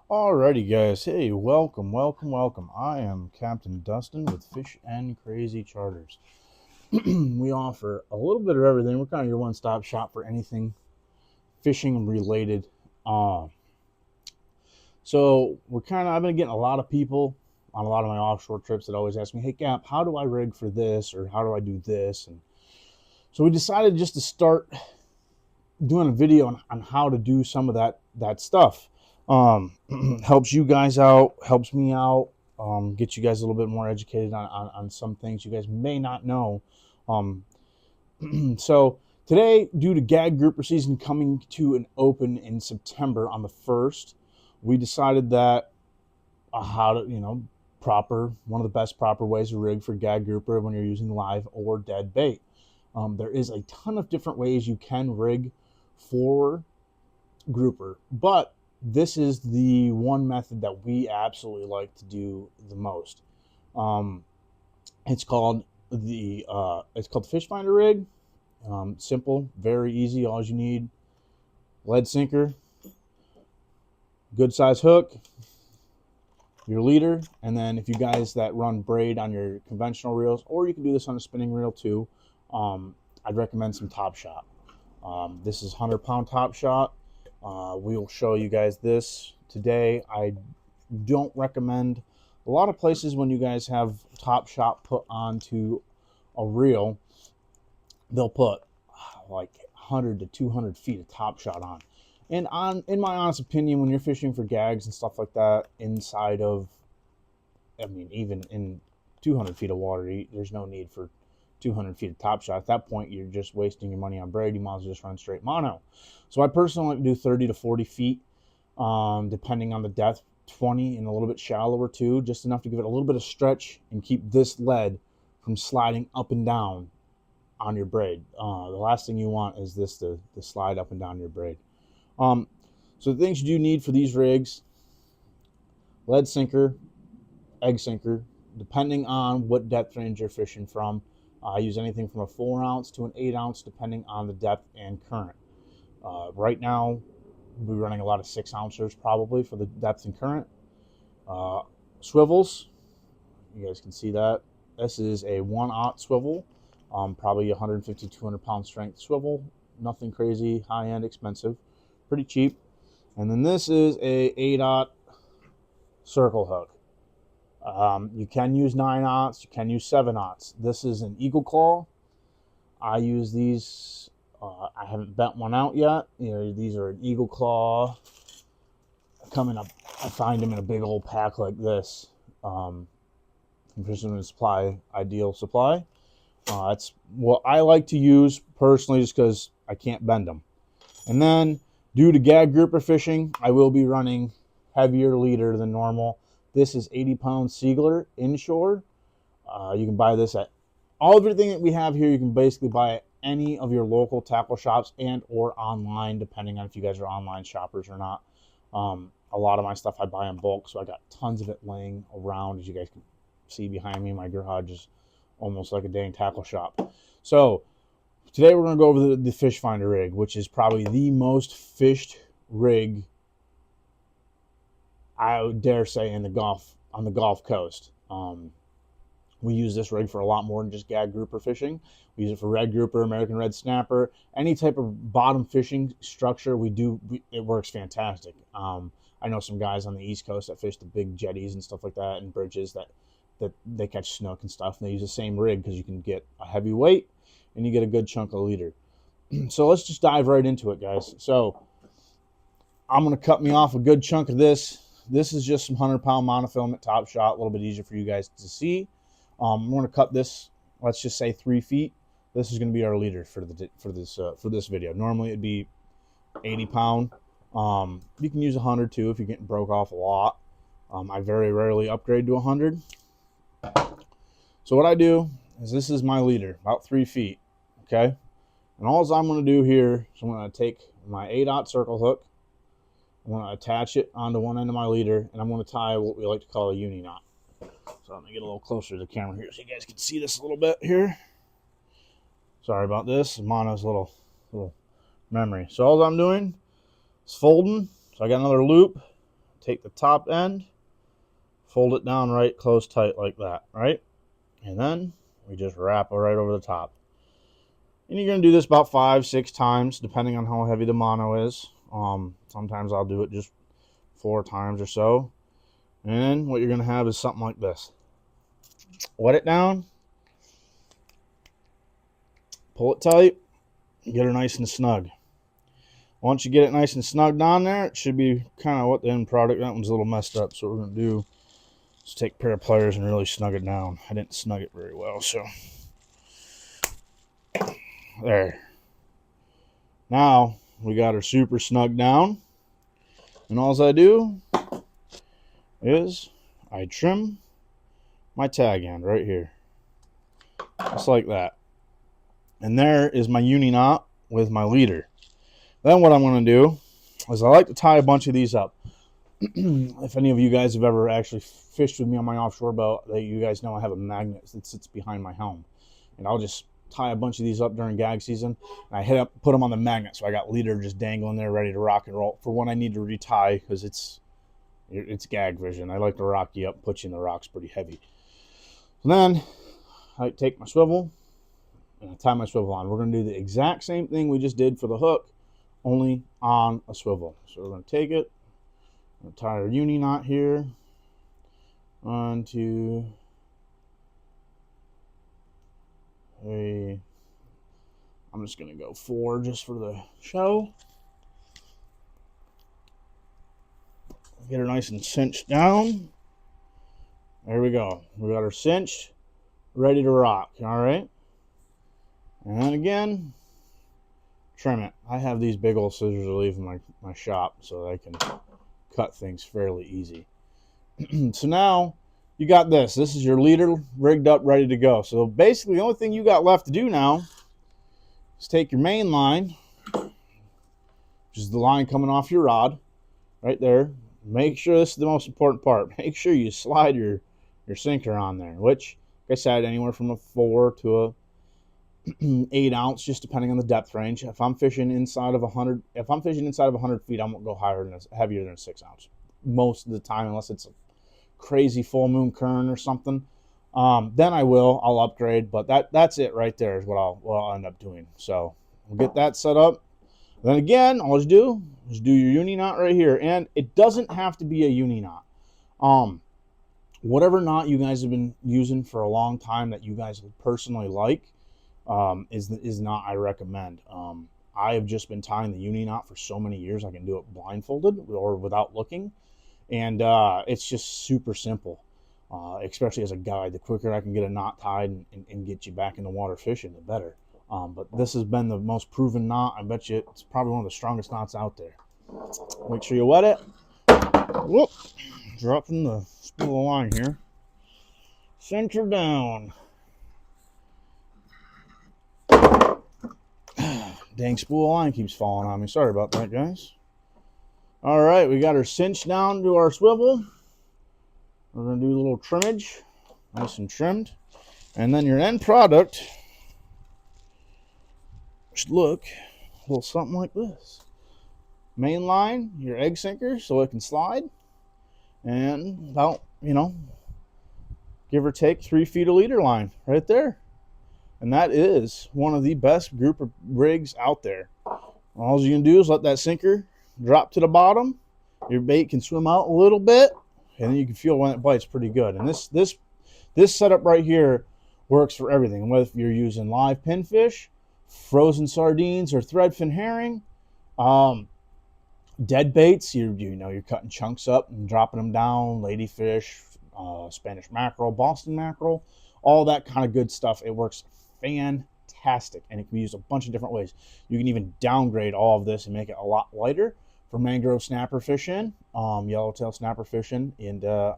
Alrighty, guys. Hey, welcome, welcome, welcome. I am Captain Dustin with FishNCrazy Charters. We offer a little bit of everything. We're kind of your one-stop shop for anything fishing related. Um, I've been getting a lot of people on a lot of my offshore trips that always ask me, "Hey, Cap, how do I rig for this, or how do I do this?" And so we decided just to start doing a video on how to do some of that stuff. Helps you guys out, helps me out, get you guys a little bit more educated on some things you guys may not know. Um, so today, due to gag grouper season coming to an open in September on the 1st, we decided that how to, one of the best proper ways to rig for gag grouper when you're using live or dead bait. There is a ton of different ways you can rig for grouper, but this is the one method that we absolutely like to do the most. Um, it's called the fish finder rig. Simple, very easy. All you need: lead sinker, good size hook, your leader, and then if you guys that run braid on your conventional reels, or you can do this on a spinning reel too, I'd recommend some Top Shot. This is 100-pound Top Shot. We will show you guys this today. I don't recommend a lot of places when you guys have Top Shot put onto a reel, they'll put like 100 to 200 feet of Top Shot on. And in my honest opinion, when you're fishing for gags and stuff like that, inside of, even in 200 feet of water, there's no need for 200 feet of Top Shot. At that point, you're just wasting your money on braid. You might as well just run straight mono. So I personally like to do 30 to 40 feet, depending on the depth, 20 and a little bit shallower too, just enough to give it a little bit of stretch and keep this lead from sliding up and down on your braid. The last thing you want is this to slide up and down your braid. So the things you do need for these rigs: lead sinker, egg sinker, depending on what depth range you're fishing from. I use anything from a 4 ounce to an 8 ounce, depending on the depth and current. Right now, we're running a lot of 6 ouncers probably for the depth and current. Swivels, you guys can see that. This is a 1/0 swivel, probably 150, 200 pound strength swivel. Nothing crazy, high end, expensive, pretty cheap. And then this is a 8/0 circle hook. You can use 9/0, you can use 7/0. This is an Eagle Claw. I use these. I haven't bent one out yet. These are an Eagle Claw. Coming up, I find them in a big old pack like this. From Fisherman Supply, Ideal Supply. That's what I like to use personally, just because I can't bend them. And then, due to gag grouper fishing, I will be running heavier leader than normal. This is 80-pound Siegler inshore. You can buy this at everything that we have here. You can basically buy at any of your local tackle shops and or online, depending on if you guys are online shoppers or not. A lot of my stuff I buy in bulk, so I got tons of it laying around. As you guys can see behind me, my garage is almost like a dang tackle shop. So today we're going to go over the fish finder rig, which is probably the most fished rig, I would dare say, on the Gulf Coast. We use this rig for a lot more than just gag grouper fishing. We use it for red grouper, American red snapper, any type of bottom fishing structure. It works fantastic. I know some guys on the East Coast that fish the big jetties and stuff like that, and bridges that they catch snook and stuff, and they use the same rig because you can get a heavy weight and you get a good chunk of leader. So let's just dive right into it, guys. So I'm going to cut me off a good chunk of this. This is just some 100-pound monofilament Top Shot, a little bit easier for you guys to see. I'm going to cut this, let's just say 3 feet. This is going to be our leader for this video. Normally it'd be 80-pound. You can use 100 too if you're getting broke off a lot. I very rarely upgrade to 100. So what I do is, this is my leader, about 3 feet. Okay, and all I'm going to do here is I'm going to take my 8/0 circle hook. I'm going to attach it onto one end of my leader, and I'm going to tie what we like to call a uni knot. So let me get a little closer to the camera here so you guys can see this a little bit here. Sorry about this. Mono's little memory. So all I'm doing is folding. So I got another loop. take the top end, fold it down right close tight like that, right? And then we just wrap it right over the top. And you're going to do this about 5-6 times, depending on how heavy the mono is. Sometimes I'll do it just 4 times or so. And then what you're going to have is something like this. Wet it down. Pull it tight. Get her nice and snug. Once you get it nice and snug down there, it should be kind of what the end product. That one's a little messed up, so what we're going to do is take a pair of pliers and really snug it down. I didn't snug it very well, so there. Now we got her super snug down, and all I do is I trim my tag end right here, just like that. And there is my uni knot with my leader. Then what I'm going to do is I like to tie a bunch of these up. If any of you guys have ever actually fished with me on my offshore boat, you guys know I have a magnet that sits behind my helm. And I'll just tie a bunch of these up during gag season. And I put them on the magnet, so I got leader just dangling there ready to rock and roll for when I need to retie, because it's gag vision. I like to rock you up, put you in the rocks pretty heavy. So then I take my swivel and I tie my swivel on. We're going to do the exact same thing we just did for the hook, only on a swivel. So we're going to take it, we're going to tie our uni knot here onto I'm just going to go 4 just for the show. Get her nice and cinched down. There we go. We got her cinched, ready to rock. All right. And then again, trim it. I have these big old scissors to leave in my shop so I can cut things fairly easy. So now you got this. This is your leader rigged up, ready to go. So basically the only thing you got left to do now is take your main line, which is the line coming off your rod, right there. Make sure, this is the most important part, make sure you slide your sinker on there, which, like I said, anywhere from a 4 to a 8 ounce, just depending on the depth range. If I'm fishing inside of 100 feet, I won't go heavier than a 6 ounce most of the time, unless it's a crazy full moon current or something. Then I'll upgrade, but that's it right there is what I'll end up doing. So we'll get that set up. Then again, all you do is do your uni knot right here, and it doesn't have to be a uni knot. Whatever knot you guys have been using for a long time that you guys personally like is knot I recommend. I have just been tying the uni knot for so many years. I can do it blindfolded or without looking, and it's just super simple. Especially as a guide, the quicker I can get a knot tied and get you back in the water fishing, the better. But this has been the most proven knot. I bet you it's probably one of the strongest knots out there. Make sure you wet it. Whoop! Dropping the spool of line here. Center down. Dang, spool of line keeps falling on me. Sorry about that, guys. All right, we got her cinched down to our swivel. We're going to do a little trimmage. Nice and trimmed. And then your end product should look a little something like this. Main line, your egg sinker so it can slide. And about, give or take 3 feet of leader line right there. And that is one of the best group of rigs out there. All you can do is let that sinker drop to the bottom. Your bait can swim out a little bit, and then you can feel when it bites pretty good. And this setup right here works for everything. Whether you're using live pinfish, frozen sardines, or threadfin herring, dead baits, you're cutting chunks up and dropping them down, ladyfish, Spanish mackerel, Boston mackerel, all that kind of good stuff. It works fantastic, and it can be used a bunch of different ways. You can even downgrade all of this and make it a lot lighter for mangrove snapper fishing, yellowtail snapper fishing, and I've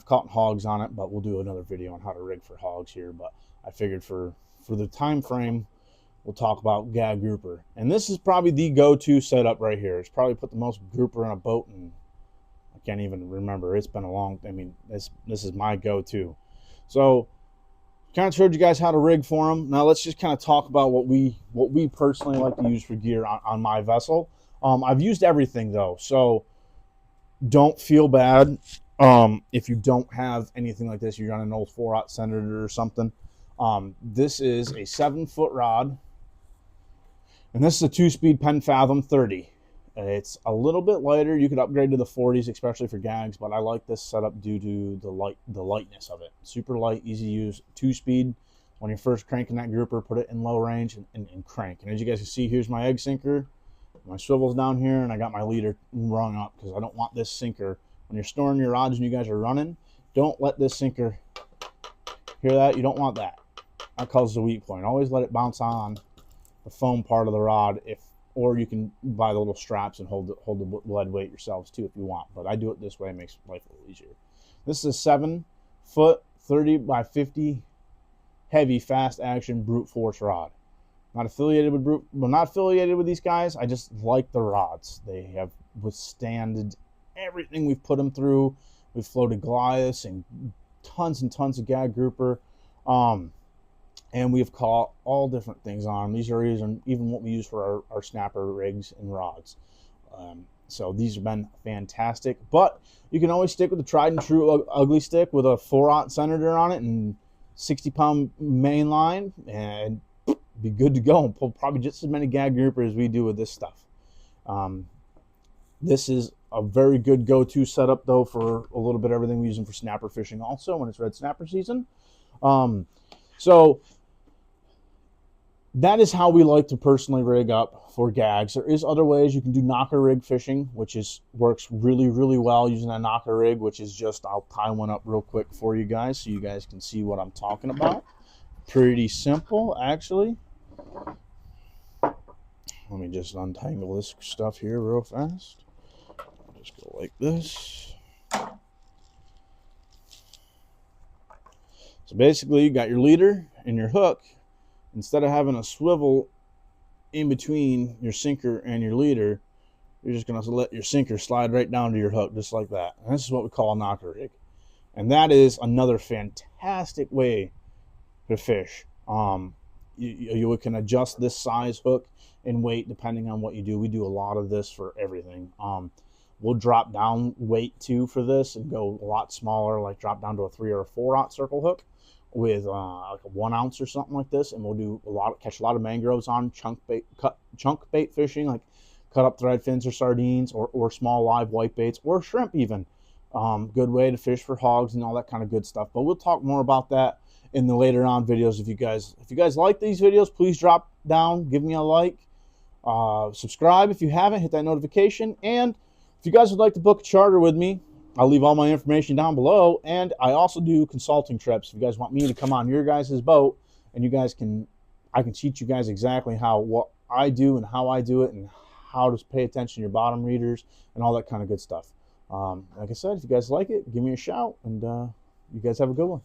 caught hogs on it, but we'll do another video on how to rig for hogs here. But I figured for the time frame, we'll talk about gag grouper. And this is probably the go-to setup right here. It's probably put the most grouper in a boat, and I can't even remember. It's been a long, this is my go-to. So kind of showed you guys how to rig for them. Now let's just kind of talk about what we personally like to use for gear on my vessel. I've used everything though. So don't feel bad if you don't have anything like this. You're on an old 4/0 Senator or something. This is a 7-foot rod, and this is a 2-speed Penn Fathom 30. It's a little bit lighter. You could upgrade to the 40s, especially for gags, but I like this setup due to the lightness of it. Super light, easy to use, 2-speed. When you're first cranking that grouper, put it in low range and crank. And as you guys can see, here's my egg sinker. My swivel's down here, and I got my leader rung up because I don't want this sinker. When you're storing your rods and you guys are running, don't let this sinker, hear that? You don't want that. That causes a weak point. Always let it bounce on the foam part of the rod, or you can buy the little straps and hold the lead weight yourselves too if you want. But I do it this way. It makes life a little easier. This is a 7-foot 30 by 50 heavy fast action brute force rod. Not affiliated with these guys. I just like the rods. They have withstanded everything we've put them through. We've floated Goliaths and tons of gag grouper. And we've caught all different things on them. These are even what we use for our snapper rigs and rods. So these have been fantastic. But you can always stick with the tried and true ugly stick with a 4/0 Senator on it and 60-pound main line, and be good to go and pull probably just as many gag grouper as we do with this stuff. This is a very good go-to setup, though, for a little bit of everything we use them for snapper fishing also when it's red snapper season. So that is how we like to personally rig up for gags. There is other ways you can do knocker rig fishing, which works really well using a knocker rig, which is just, I'll tie one up real quick for you guys so you guys can see what I'm talking about. Pretty simple, actually. Let me just untangle this stuff here real fast. Just go like this. So basically, you got your leader and your hook. Instead of having a swivel in between your sinker and your leader, you're just going to let your sinker slide right down to your hook, just like that. And this is what we call a knocker rig. And that is another fantastic way to fish. You can adjust this size hook and weight depending on what you do. We do a lot of this for everything. We'll drop down weight too for this and go a lot smaller, like drop down to a 3 or a 4/0 circle hook with like a 1 ounce or something like this, and we'll do catch a lot of mangroves on chunk bait fishing, like cut up thread fins or sardines, or small live white baits or shrimp even. Good way to fish for hogs and all that kind of good stuff. But we'll talk more about that in the later on videos. If you guys like these videos, please drop down, give me a like, subscribe if you haven't, hit that notification, and if you guys would like to book a charter with me, I'll leave all my information down below. And I also do consulting trips. If you guys want me to come on your guys' boat, and I can teach you guys exactly what I do and how I do it, and how to pay attention to your bottom readers and all that kind of good stuff. Like I said, if you guys like it, give me a shout, and you guys have a good one.